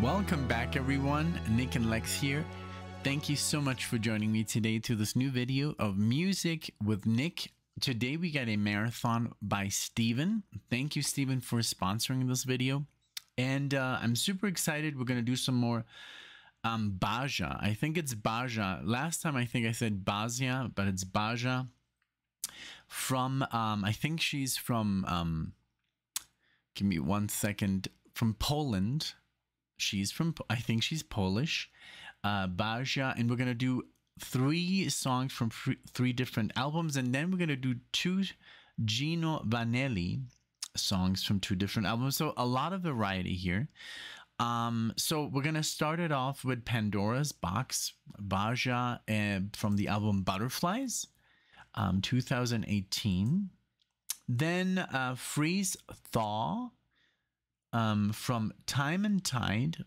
Welcome back, everyone. NicknLex here. Thank you so much for joining me today to this new video of Music with Nick. Today we got a marathon by Steven. Thank you, Steven, for sponsoring this video. And I'm super excited. We're going to do some more Basia. I think it's Basia. Last time I think I said Basia, but it's Basia. From, I think she's from, give me 1 second, from Poland. She's from, I think she's Polish. Basia, and we're going to do 3 songs from 3 different albums, and then we're going to do 2 Gino Vannelli songs from 2 different albums. So a lot of variety here. So we're going to start it off with Pandora's Box, Basia, from the album Butterflies, 2018. Then Freeze Thaw, from Time and Tide.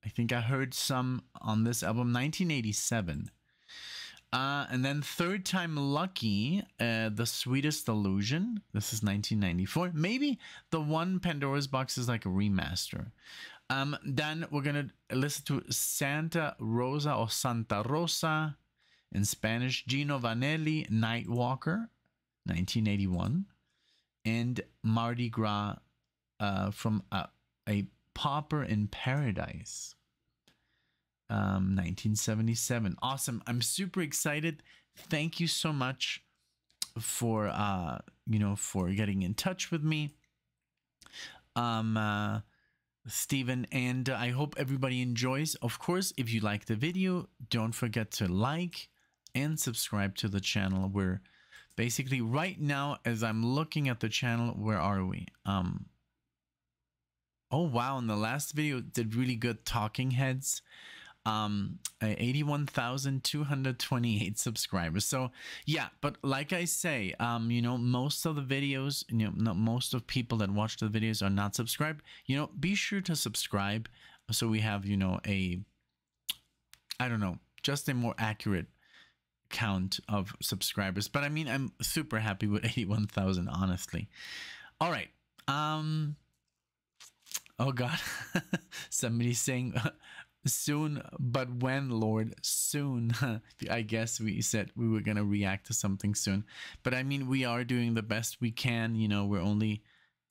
I think I heard some on this album, 1987. And then Third Time Lucky, The Sweetest Illusion. This is 1994. Maybe the one Pandora's Box is like a remaster. Then we're going to listen to Santa Rosa or Santa Rosa in Spanish. Gino Vannelli, Nightwalker, 1981. And Mardi Gras from a Pauper in Paradise, 1977. Awesome. I'm super excited. Thank you so much for for getting in touch with me, Steven, and I hope everybody enjoys. Of course, if you like the video, don't forget to like and subscribe to the channel. We're basically right now, as I'm looking at the channel, where are we? Oh wow, in the last video did really good, Talking Heads. 81,228 subscribers. So yeah, but like I say, most of the videos, most of people that watch the videos are not subscribed. Be sure to subscribe so we have, just a more accurate count of subscribers. But I mean, I'm super happy with 81,000, honestly. All right. Oh God, somebody's saying soon, but when, Lord? Soon. I guess we said we were going to react to something soon. But I mean, we are doing the best we can. We're only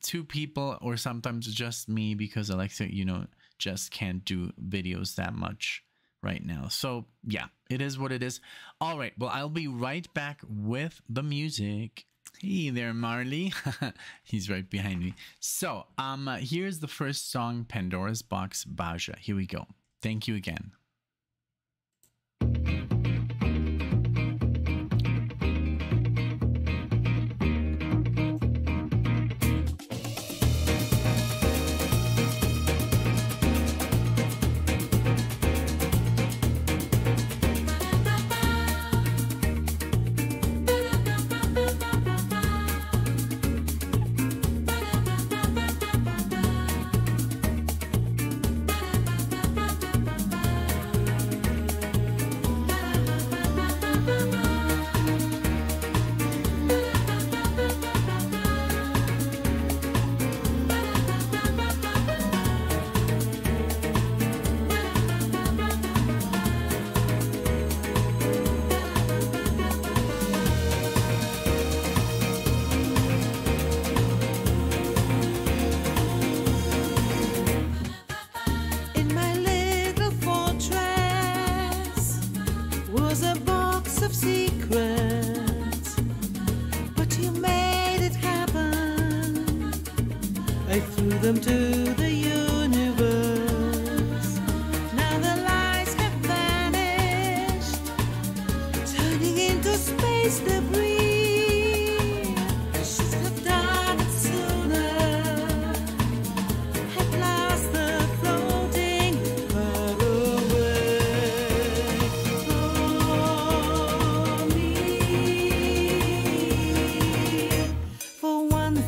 2 people, or sometimes just me, because Alexia, just can't do videos that much right now. So yeah, it is what it is. All right. Well, I'll be right back with the music. Hey there, Marley. He's right behind me. So, here's the first song, Pandora's Box, Basia. Here we go. Thank you again.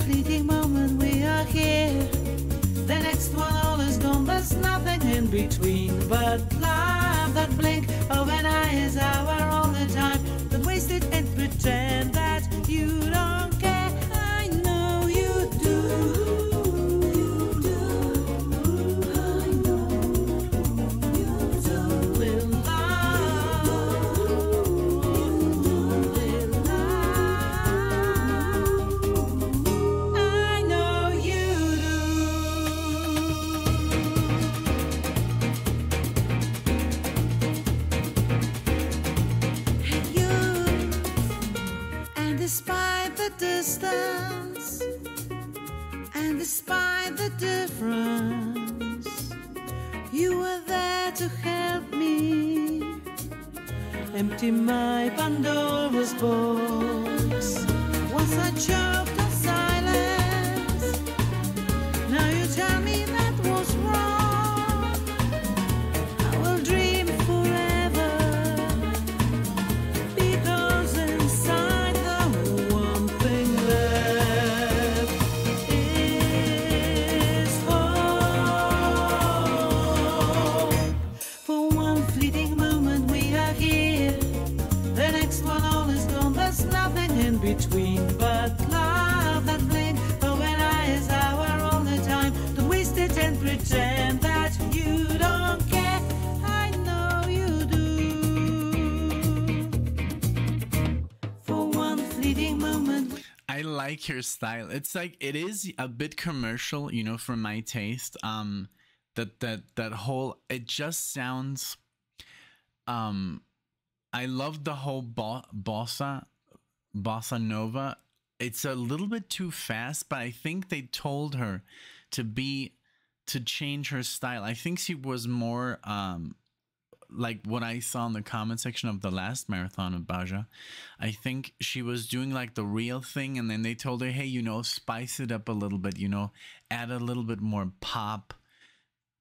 Fleeting moment, we are here. the distance, and despite the difference, you were there to help me empty my Pandora's box. Once I choked on silence, now you tell me that was wrong. I will dream forever, because inside the one thing left is hope. For one fleeting moment we are here, the next one all is gone, there's nothing in between but love that blink. But when eyes are all the time, don't waste it and pretend that you don't care. I know you do. For one fleeting moment. I like her style. It's like, it is a bit commercial, you know, for my taste. That whole, it just sounds, I love the whole bossa nova. It's a little bit too fast, but I think they told her to change her style. I think she was more like what I saw in the comment section of the last marathon of Basia. I think she was doing like the real thing, and then they told her, hey, you know, spice it up a little bit, you know, add a little bit more pop,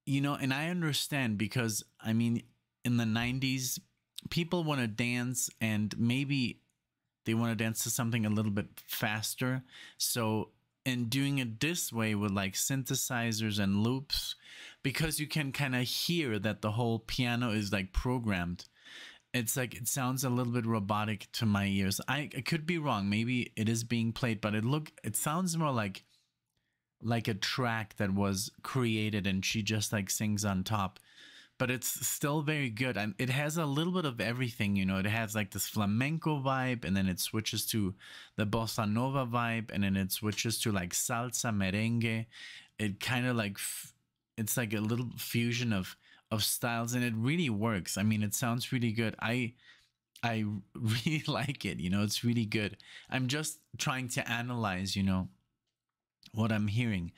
you know. And I understand, because I mean, in the 90s, people want to dance, and maybe they want to dance to something a little bit faster. So in doing it this way with like synthesizers and loops, because you can kind of hear that the whole piano is like programmed, it's like, it sounds a little bit robotic to my ears. I could be wrong, maybe it is being played, but it sounds more like a track that was created and she just like sings on top. But it's still very good. And it has a little bit of everything, you know. It has like this flamenco vibe, and then it switches to the bossa nova vibe, and then it switches to like salsa, merengue. It kind of like, it's like a little fusion of styles, and it really works. I mean, it sounds really good. I really like it, you know. It's really good. I'm just trying to analyze, you know, what I'm hearing.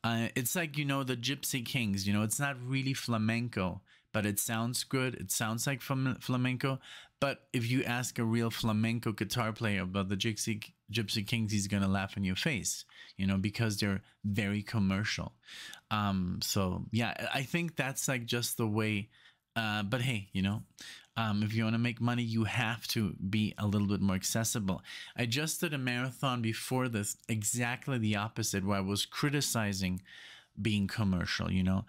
It's like, you know, the Gypsy Kings, you know, it's not really flamenco, but it sounds good. It sounds like flamenco. But if you ask a real flamenco guitar player about the Gypsy Kings, he's going to laugh in your face, you know, because they're very commercial. So yeah, I think that's like just the way. But hey, you know, if you want to make money, you have to be a little bit more accessible. I just did a marathon before this, exactly the opposite, where I was criticizing being commercial, you know.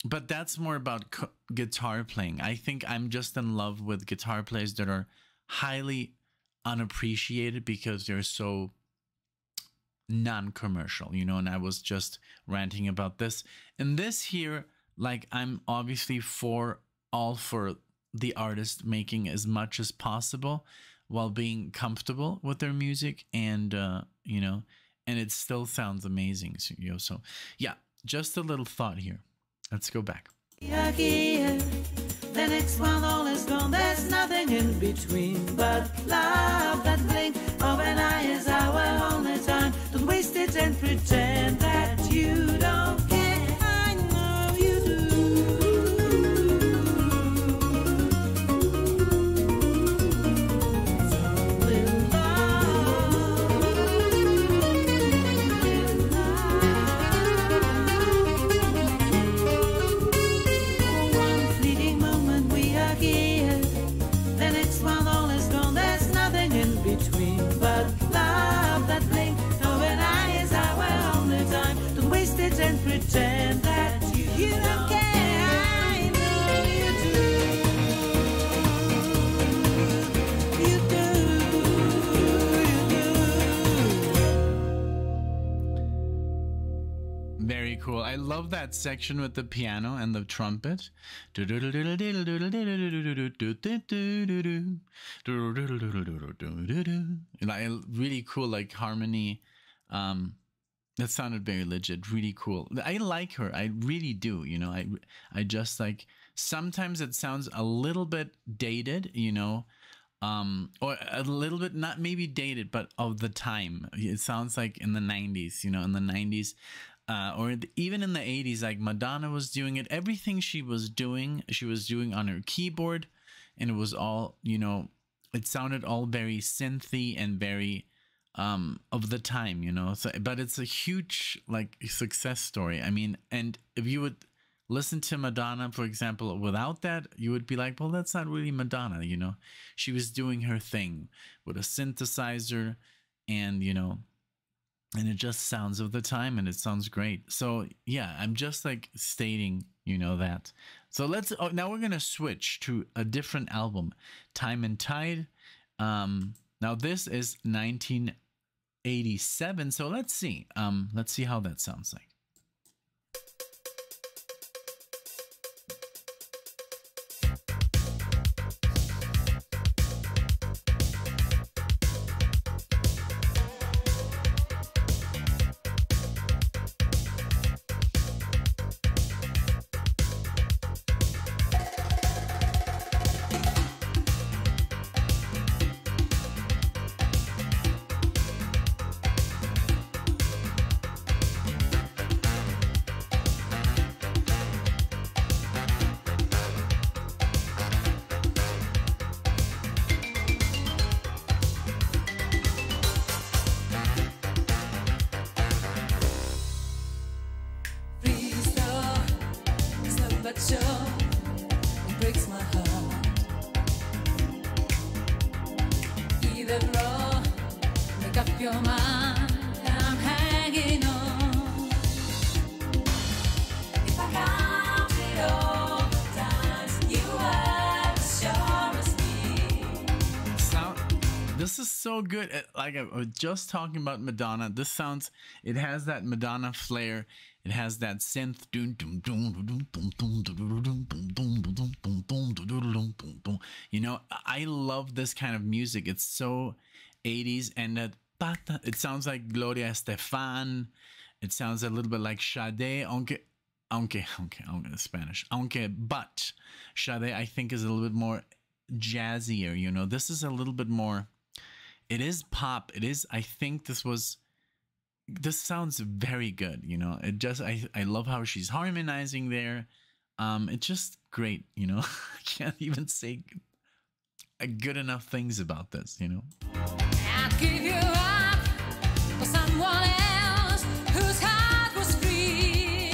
But that's more about guitar playing. I think I'm just in love with guitar players that are highly unappreciated because they're so non-commercial, you know. And I was just ranting about this. And this here, like, I'm obviously all for the artist making as much as possible while being comfortable with their music, and you know, and it still sounds amazing. So, you know, so yeah, just a little thought here. Let's go back. The next one all is gone, there's nothing in between but love that blink of an eye is our only time. Don't waste it and pretend that you don't care. I know you do. And pretend that you don't care. I know you do. You do. Very cool. I love that section with the piano and the trumpet. Like, really cool, like harmony. That sounded very legit, really cool. I like her, I really do, you know. I just like, sometimes it sounds a little bit dated, you know. or a little bit, not maybe dated, but of the time. It sounds like in the 90s, in the 90s, or even in the 80s, like Madonna was doing it. Everything she was doing on her keyboard, and it was all, it sounded all very synthy and very of the time, so, but it's a huge like success story. I mean, and if you would listen to Madonna, for example, without that, you would be like, well, that's not really Madonna. She was doing her thing with a synthesizer, and and it just sounds of the time, and it sounds great. So yeah, I'm just like stating, that. So now we're gonna switch to a different album, Time and Tide. Now this is 1987. So let's see how that sounds like. This is so good. Like I was just talking about Madonna. This sounds, it has that Madonna flair. It has that synth. I love this kind of music. It's so 80s, and that it sounds like Gloria Estefan. It sounds a little bit like Sade. Aunque, Spanish. But Sade, I think, is a little bit more jazzier. This is a little bit more. It is pop. It is. I think this sounds very good. It just. I love how she's harmonizing there. It's just great. I can't even say good enough things about this. I'd give you up for someone else whose heart was free.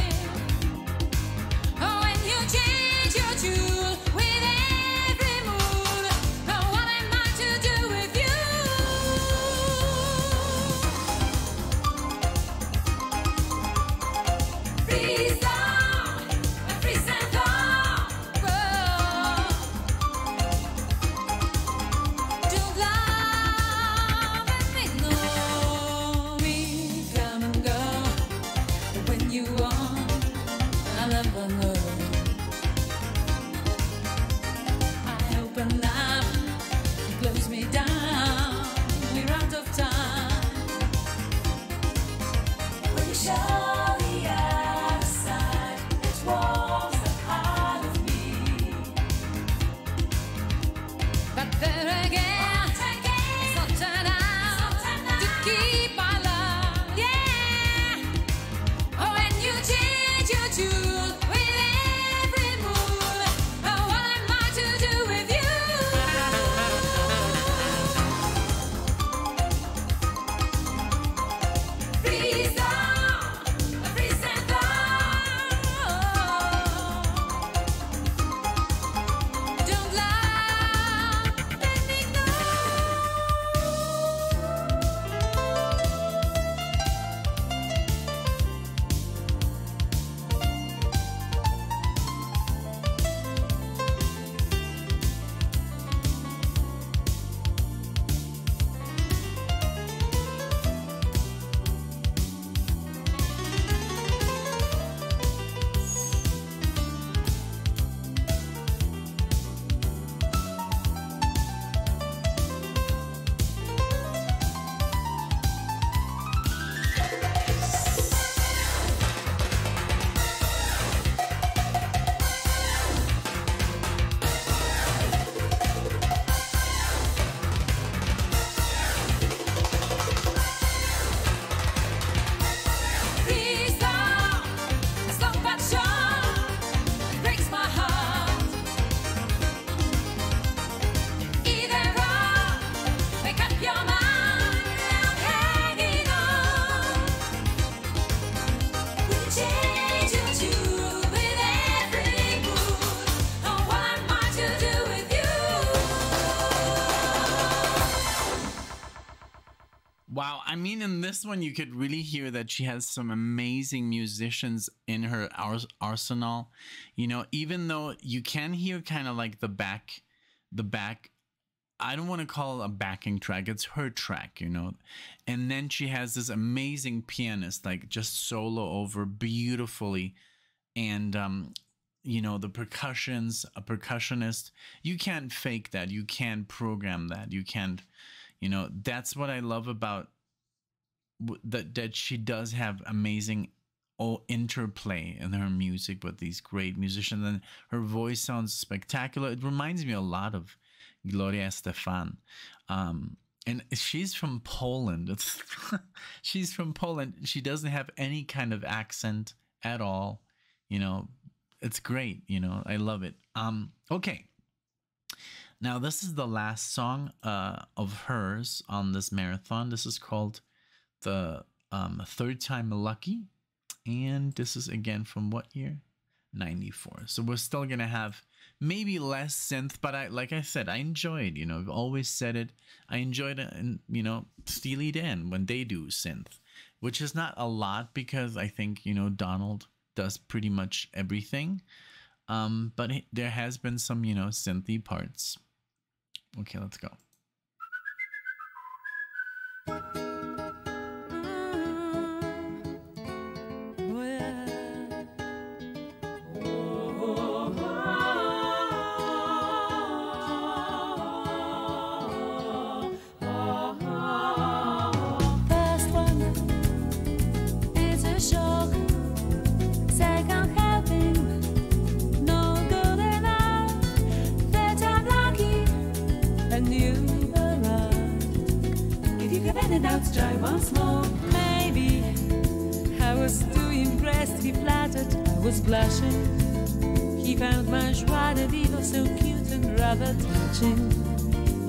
Oh, when you change your tune with every mood, oh, what am I to do with you? Freeze on, freeze and on, don't love me, no, we come and go. But when you want, I'll never know. I open up, you close me down. We're out of time. When you show the other side, it warms the heart of me. But then again, it's not turned out to keep my love, yeah. Oh, when you change your tune with every mood, oh, what am I to do with you? Freeze on, mean, in this one, you could really hear that she has some amazing musicians in her arsenal. You know, even though you can hear kind of like the back, I don't want to call it a backing track. It's her track, you know. And then she has this amazing pianist, like just solo over beautifully. And, you know, the percussions, a percussionist, you can't fake that. You can't program that. You can't, you know, that's what I love about that she does have amazing interplay in her music with these great musicians. And her voice sounds spectacular. It reminds me a lot of Gloria Estefan. And she's from Poland. She's from Poland. She doesn't have any kind of accent at all. You know, it's great. You know, I love it. Okay. Now, this is the last song of hers on this marathon. This is called The Third Time Lucky. And this is again from what year? 94. So we're still going to have maybe less synth, but like I said, I enjoyed, you know, I've always said it. I enjoyed it, and, you know, Steely Dan when they do synth, which is not a lot because I think, you know, Donald does pretty much everything. But there has been some, you know, synthy parts. Okay, let's go. Let's try once more. Maybe I was too impressed, he flattered, I was blushing. He found my joie de vivre so cute and rather touching.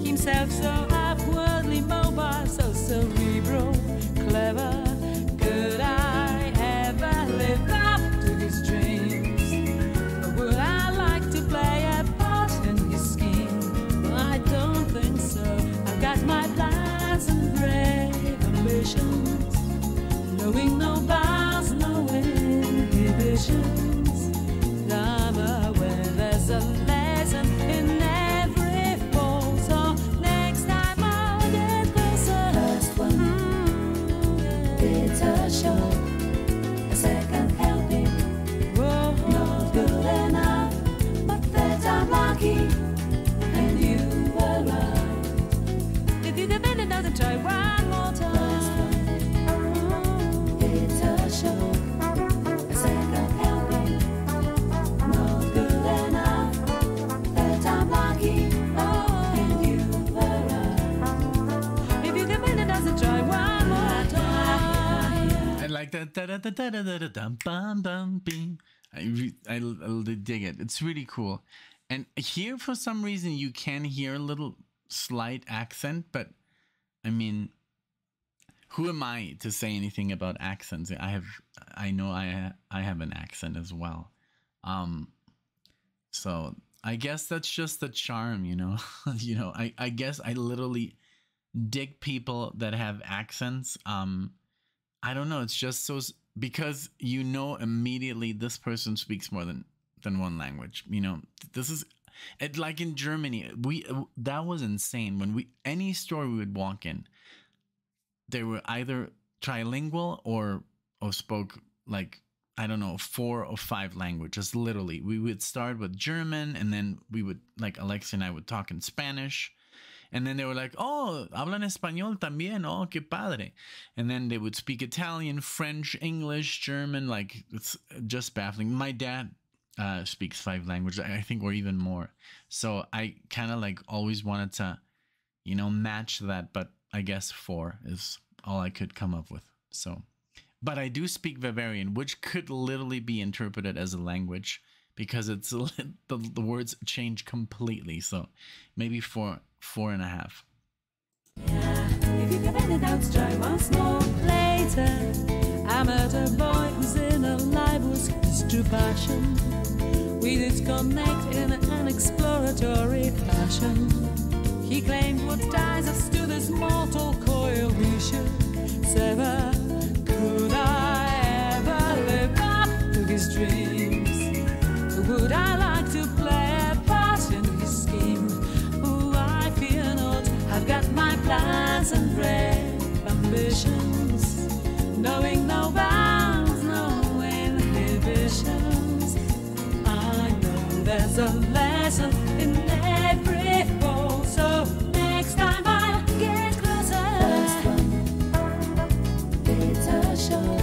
Himself so upwardly mobile, so cerebral, clever. Could I ever live up to his dreams? Or would I like to play a part in his scheme? Well, I don't think so. I've got my plans and brave ambitions, knowing no bounds, no inhibitions. I'm aware there's a lesson in every fall, so next time I'll get closer. First one, it's a show. A second helping, not good enough, but that I'm lucky, and you were right. If you give in another try one more time. It's a show. A second helping, not good enough, that I'm lucky, and you were right. If you give in another try one more time. I like that. I dig it. It's really cool. And here, for some reason, you can hear a little slight accent, but I mean, who am I to say anything about accents? I know I have an accent as well. So I guess that's just the charm, you know. You know, I guess I literally dig people that have accents. I don't know. It's just so, because you know immediately this person speaks more than one language. You know, this is it, like in Germany. That was insane. When any store we would walk in, they were either trilingual or spoke like, I don't know, 4 or 5 languages. Literally, we would start with German, and then we would, like, Alexia and I would talk in Spanish. And then they were like, oh, hablan español también. Oh, qué padre. And then they would speak Italian, French, English, German. Like, it's just baffling. My dad speaks 5 languages, I think, or even more. So I kind of like always wanted to, you know, match that. But I guess 4 is all I could come up with. So, but I do speak Bavarian, which could literally be interpreted as a language, because it's the words change completely. So maybe 4.5. Yeah, if you can find it out, try once more. Later, I met a boy whose inner life was his true passion. We did connect in an exploratory fashion. He claimed what ties us to this mortal coalition. chance ever. Could I ever live up to his dreams? Would I like to play a part in his scheme? Oh, I fear not. I've got my plans and brave ambitions, knowing no bounds, no inhibitions. I know there's a lesson in every fall, so next time I'll get closer. It's a show.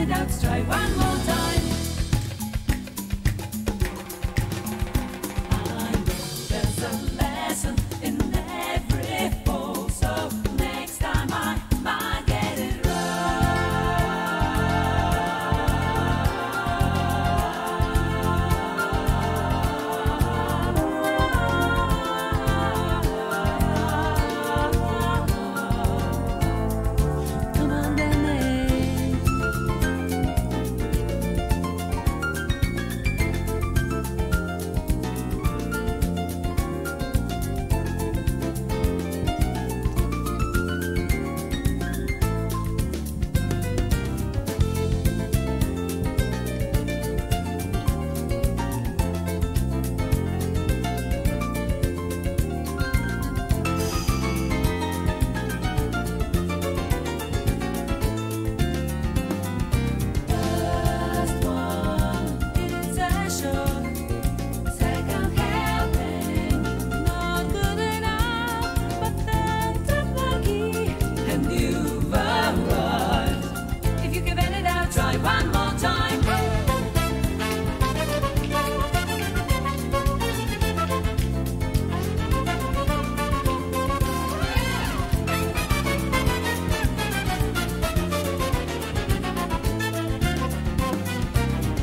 Let's try one more time. I know there's a lesson in every fall, so next time I might get it Come on, Danny. First one is a show. Second helping, not good enough, but then tough lucky, and you've arrived. If you give it out, try one more time.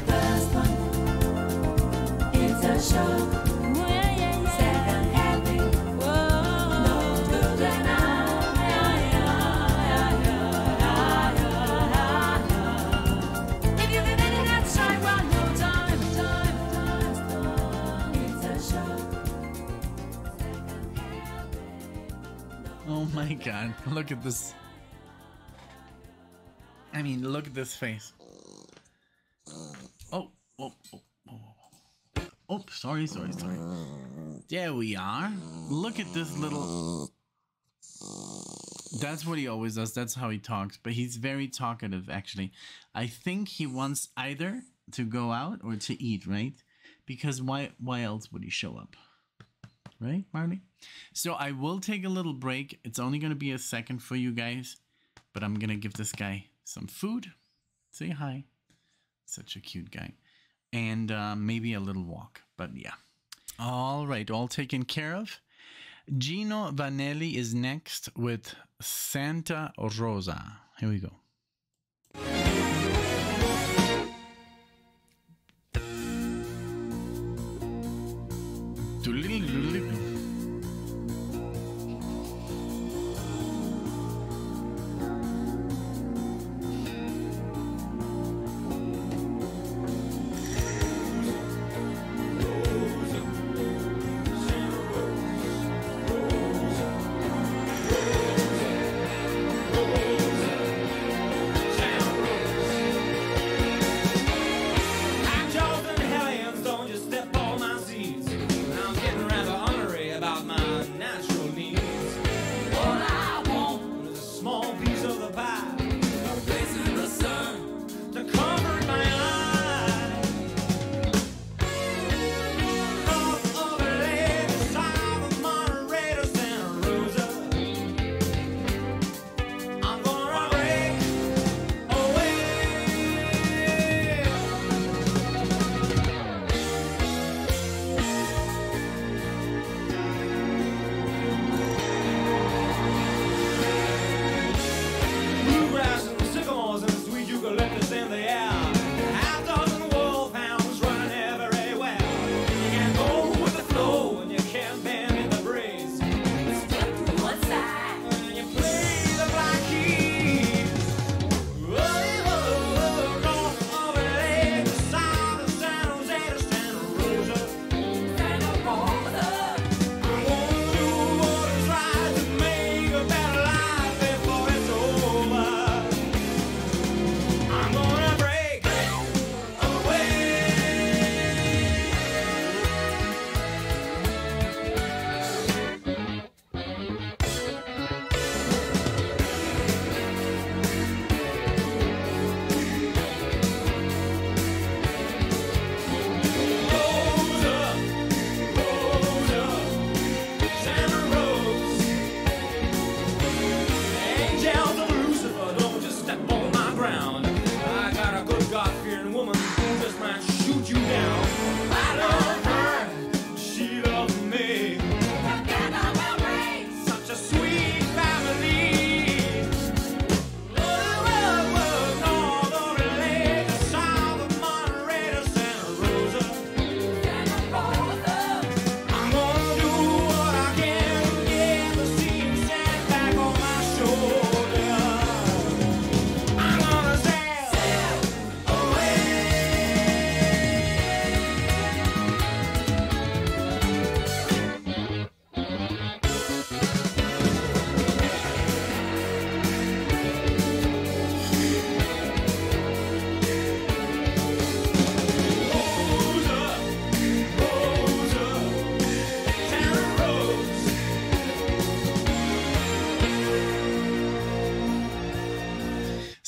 First one is a show. Second helping, not good enough. If you give it out, try one more time. It's a show. Second helping. Oh my god, look at this. I mean, look at this face. Oh, sorry. There we are. Look at this little. That's what he always does. That's how he talks. But he's very talkative, actually. I think he wants either to go out or to eat, right? Because why else would he show up? Right, Mardi? So I will take a little break. It's only going to be a second for you guys. But I'm going to give this guy some food. Say hi. Such a cute guy. And maybe a little walk. But yeah. All right. All taken care of. Gino Vannelli is next with Santa Rosa. Here we go.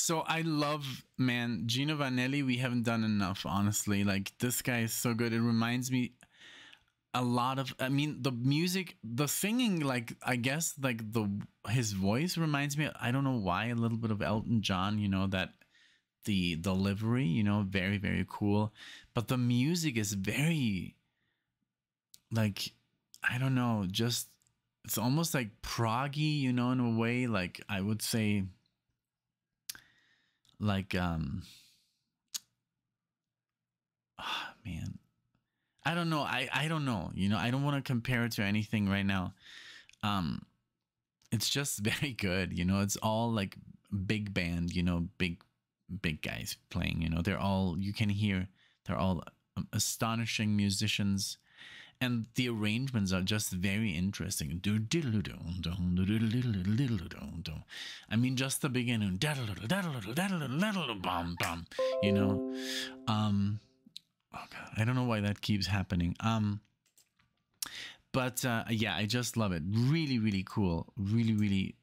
So I love, man, Gino Vannelli. We haven't done enough, honestly. Like, this guy is so good. It reminds me a lot of, I mean, the music, the singing, like, I guess, like, his voice reminds me, I don't know why, a little bit of Elton John, you know, that the delivery, you know, very, very cool. But the music is very, like, I don't know, just, it's almost like proggy, you know, in a way. Like, I would say, like, man, I don't know. I don't know. You know, I don't want to compare it to anything right now. It's just very good. You know, it's all like big band, you know, big guys playing, you know, they're all, you can hear, they're all astonishing musicians. And the arrangements are just very interesting. I mean, just the beginning, you know, oh God, I don't know why that keeps happening. But yeah, I just love it. Really, really cool. Really, really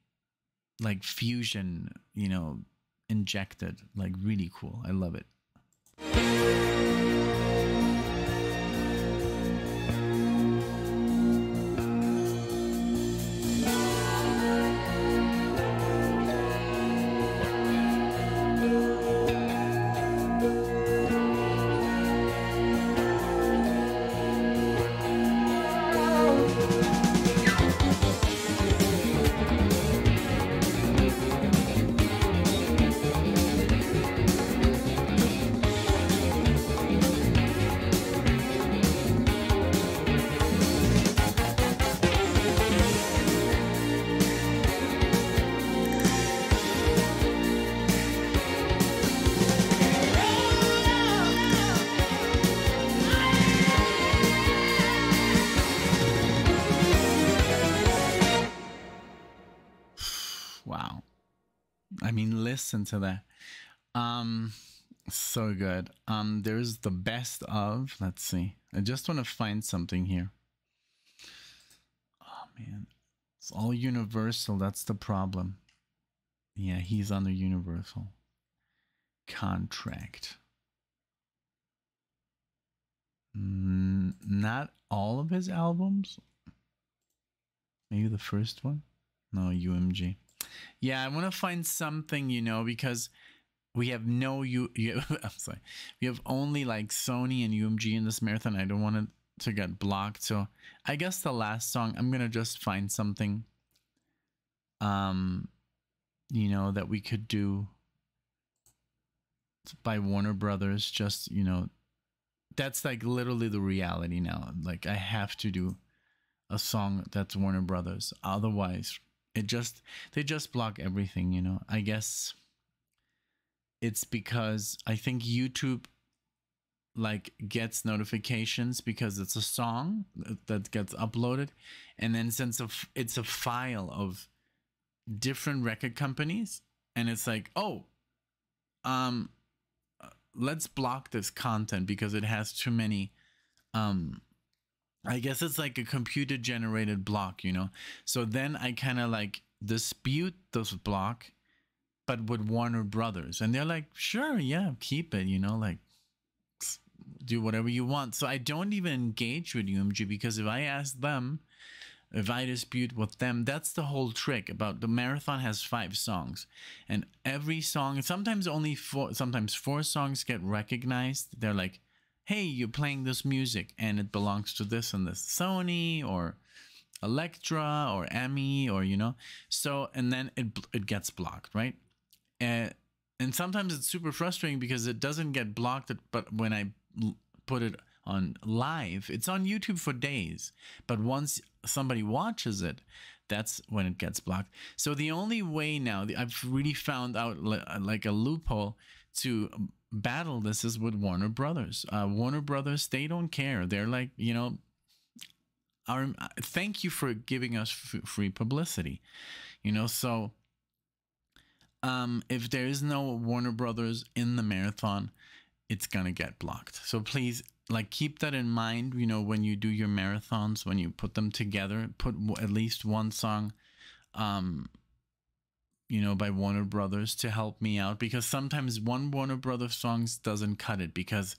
like fusion, you know, injected, like really cool. I love it. Wow. I mean, listen to that. So good. There's the best of, let's see. I just want to find something here. Oh man. It's all Universal. That's the problem. Yeah, he's under Universal contract. Not all of his albums. Maybe the first one. No, UMG. Yeah, I want to find something, you know, because we have no I'm sorry. We have only like Sony and UMG in this marathon. I don't want it to get blocked. So I guess the last song, I'm gonna just find something you know, that we could do by Warner Brothers. Just, you know, that's like literally the reality now. Like, I have to do a song that's Warner Brothers. Otherwise, they just block everything, you know. I guess it's because I think YouTube like gets notifications because it's a song that gets uploaded, and then since it's a file of different record companies, and it's like, oh, let's block this content because it has too many I guess it's like a computer generated block, you know. So then I kind of like dispute this block, but with Warner Brothers, and they're like, sure, yeah, keep it, you know, like do whatever you want. So I don't even engage with UMG, because if I ask them, if I dispute with them, that's the whole trick about the marathon. Has 5 songs, and every song, sometimes only 4, sometimes 4 songs get recognized. They're like, hey, you're playing this music and it belongs to this and this, Sony or Elektra or EMI, or, you know, so, and then it gets blocked, right? And sometimes it's super frustrating because it doesn't get blocked, but when I put it on live, it's on YouTube for days, but once somebody watches it, that's when it gets blocked. So the only way now, I've really found out like a loophole to battle this is with Warner Brothers. Warner Brothers, they don't care. They're like, you know, thank you for giving us free publicity, you know. So if there is no Warner Brothers in the marathon, it's gonna get blocked. So please, like, keep that in mind, you know, when you do your marathons, when you put them together, put at least one song you know, by Warner Brothers to help me out, because sometimes one Warner Brothers songs doesn't cut it because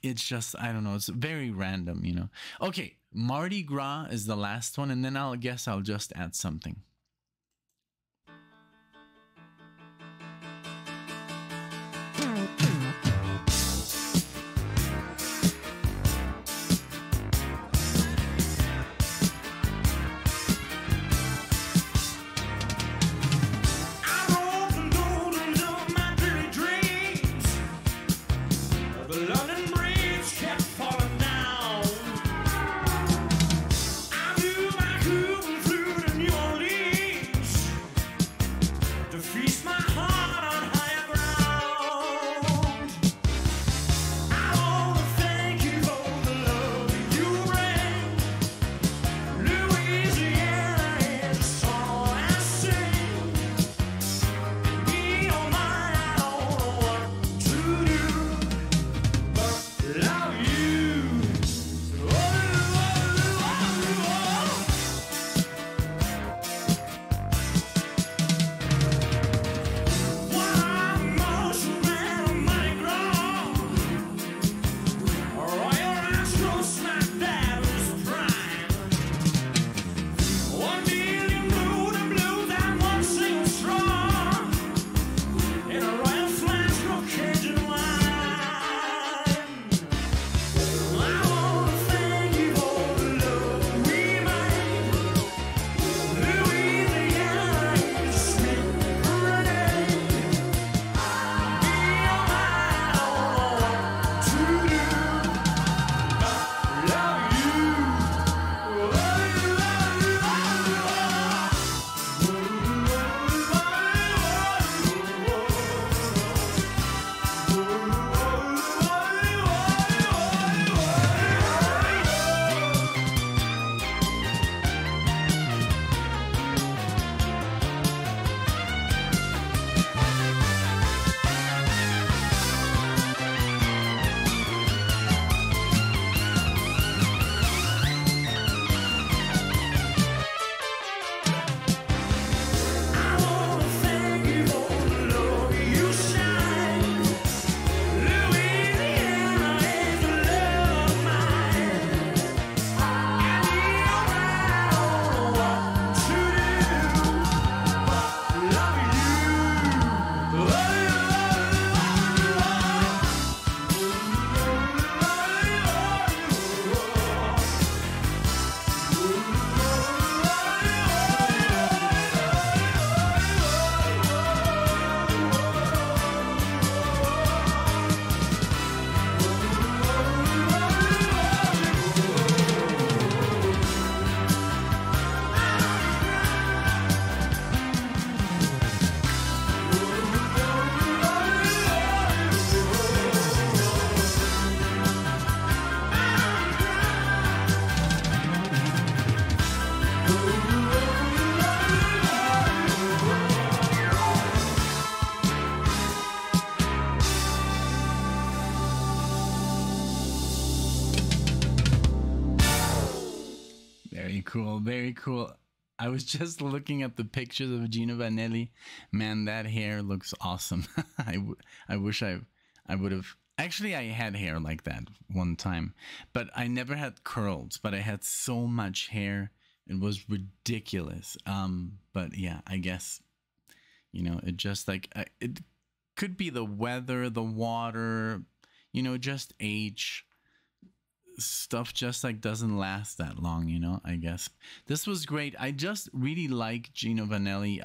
it's just, I don't know, it's very random, you know. Okay, Mardi Gras is the last one, and then I'll guess I'll just add something. Cool, very cool. I was just looking at the pictures of Gino Vannelli. Man, that hair looks awesome. I wish I would have. Actually, I had hair like that one time, but I never had curls. But I had so much hair, it was ridiculous. But yeah, I guess, you know, it just like it could be the weather, the water, you know, just age. Stuff just like doesn't last that long, you know. I guess this was great. I just really like Gino Vannelli.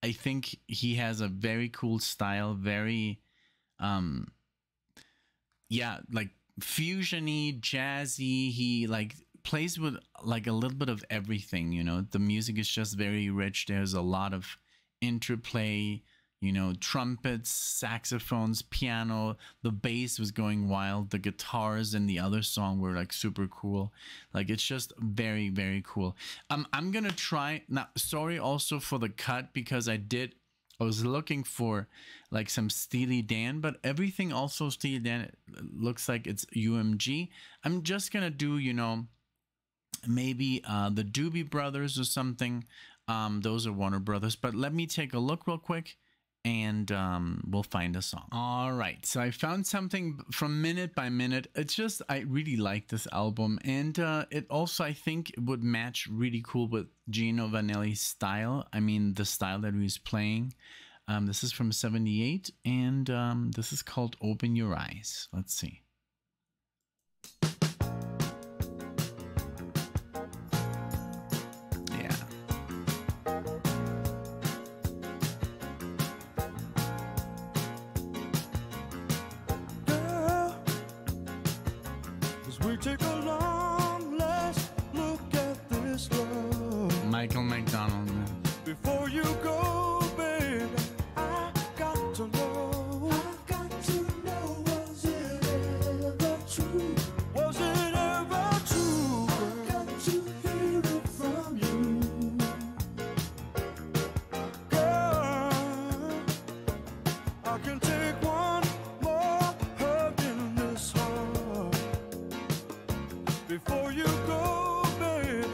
I think he has a very cool style, very yeah, like fusiony, jazzy. He like plays with like a little bit of everything, you know. The music is just very rich. There's a lot of interplay, you know, trumpets, saxophones, piano. The bass was going wild. The guitars in the other song were like super cool. Like it's just very, very cool. I'm gonna try now. Sorry also for the cut, because I was looking for like some Steely Dan, but everything also Steely Dan looks like it's UMG. I'm just gonna do, you know, maybe the Doobie Brothers or something. Those are Warner Brothers. But let me take a look real quick, and we'll find a song. All right, so I found something from Minute by Minute. It's just, I really like this album, and it also, I think, would match really cool with Gino Vannelli's style. I mean, the style that he was playing. This is from '78, and this is called Open Your Eyes. Let's see. Take a long last look at this love. Michael McDonald. Before you go, baby, I got to know. I've got to know, was it ever true? Was it ever true? I've got to hear it from you. Girl, I can take one more hug in this heart. Before you go, baby,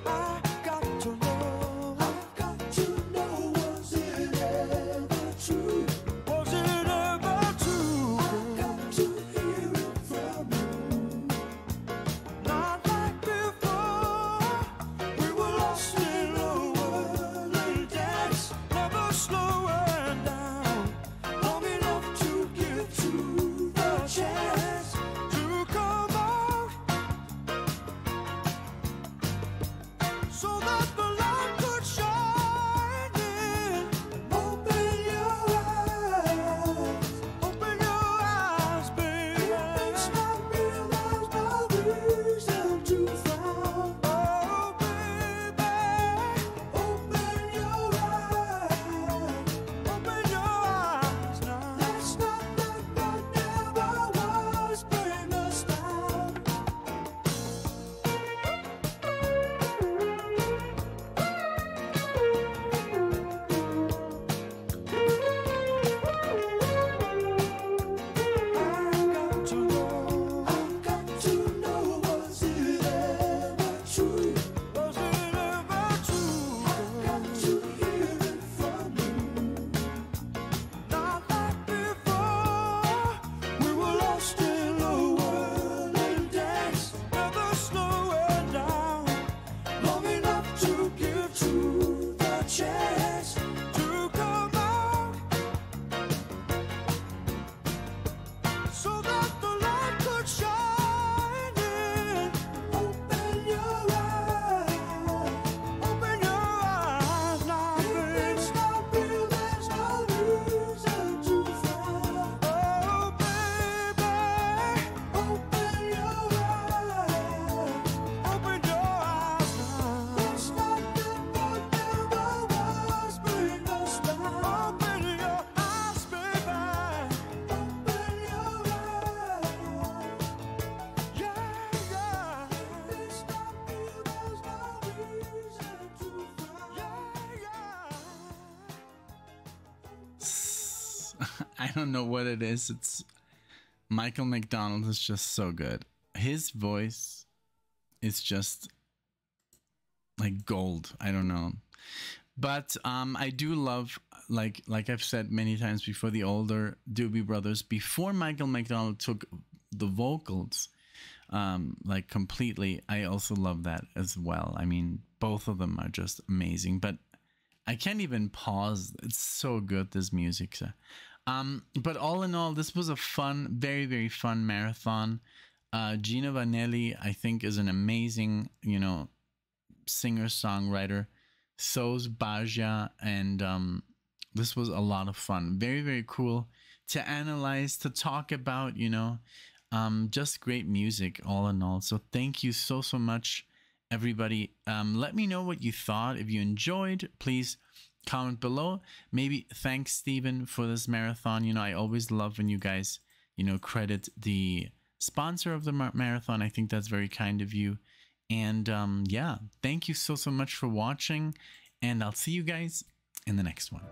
I got to know. I've got to know, was it ever true? Was it ever true? I've got to hear it from you. Not like before, we were lost in a whirling dance, never slowing down, long enough to give you the chance to come out. So that the light could shine in. Open your eyes, baby. It's not real, there's no reason to frown. Oh, baby, open your eyes now. Let's not let what never was bring us down. I've got to know, was it ever true? Was it ever true? I've got to hear it from you. Not like before, we were lost in a whirling dance, never slowing down, long enough to give you the chance to come out. So that the light could shine in. Open your eyes now, baby. It's not real, there's no reason to frown. Oh, baby, open your eyes now. Let's not let what never was bring us down. Open your eyes, baby. Open your eyes. Yeah, yeah. It's not real, there's no reason to frown. Yeah, yeah. I don't know what it is. It's Michael McDonald is just so good. His voice is just like gold. I don't know. But I do love, like I've said many times before, the older Doobie Brothers, before Michael McDonald took the vocals like completely. I also love that as well. I mean, both of them are just amazing. But I can't even pause. It's so good, this music. So. But all in all, this was a fun, very, very fun marathon. Gino Vannelli, I think, is an amazing, singer-songwriter. So's Basia, and this was a lot of fun. Very, very cool to analyze, to talk about, just great music all in all. So thank you so much, everybody. Let me know what you thought. If you enjoyed, please comment below. Maybe thanks, Steven, for this marathon. I always love when you guys, credit the sponsor of the marathon. I think that's very kind of you. And yeah, thank you so much for watching, and I'll see you guys in the next one.